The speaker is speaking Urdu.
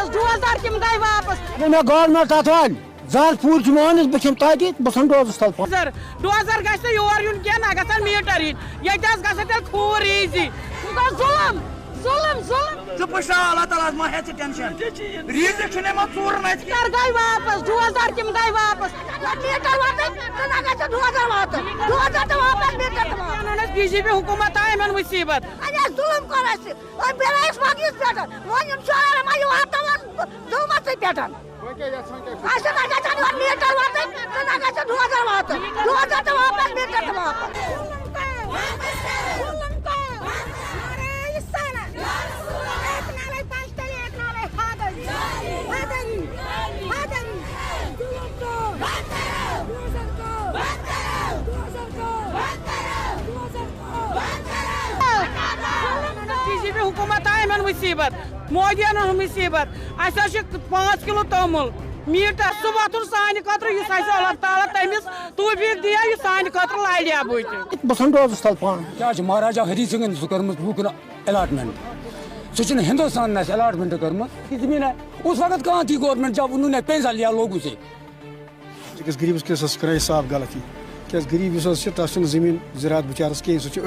واپس 2000 تم گئی واپس میں گورنمنٹ اتوان زال پور جمانس بچم تاکہ بسن روزس تل 2000 گژھِ نہٕ یور یُن کینٛہہ نہ گژھن میٖٹر یِنۍ ییٚتہِ حظ گژھن تیٚلہِ خوٗر ایٖزی ظُلم ظُلم ظُلم ژٕ پُشراو اللہ تعالیٰ ما ہیٚژٕ ٹٮ۪نشن ریٖزق چھُنہٕ یِمن ژوٗرن اَتہِ میٖٹر گئی واپس 2000 تم گئی واپس میٖٹر واتن نہ گژھن 2000 واتن 2000 تہٕ واپس میٖٹر تہٕ واپس بی جے پی حکوٗمت آو یِمن مُصیٖبت ظلم کوٚر اَسہِ وۄنۍ بِلٲیِس مۄکلِس پٮ۪ٹھ وۄنۍ یِم شُرٮ۪ن ما یہِ واتناوان ظُلمسٕے پٮ۪ٹھ اَسہِ نہ گژھن یورٕ میٖٹر واتٕنۍ تہٕ نہ گژھن 2000 واتن 2000 تہٕ واپس میٖٹر تہٕ واپس بی جے پی حکوٗمت آو یِمن مُصیٖبت مودیَن اوٚن مُصیٖبت اَسہِ حظ چھِ 5 کِلوٗ توٚمُل میٖٹر سُہ وۄتھُن سانہِ خٲطرٕ یُس اَسہِ اللہ تعالیٰ تٔمِس توٗفیٖق دِیا یہِ سانہِ خٲطرٕ لَڑِ ہا بٕتھِ بسن روزس تل پان کیا مہاراجا ہری سنگن سہ کرمت بُکن الاٹمنٹ سہ ہندوستان الاٹمنٹ کرمت یہ زمین ہے اس وقت کہاں تھی گورنمنٹ جب انہوں نے پیسہ لیا لوگوں سے غریبس کس کران صاف غلطی کیا غریب اس تس زمین زراعت بچارس کہیں سہ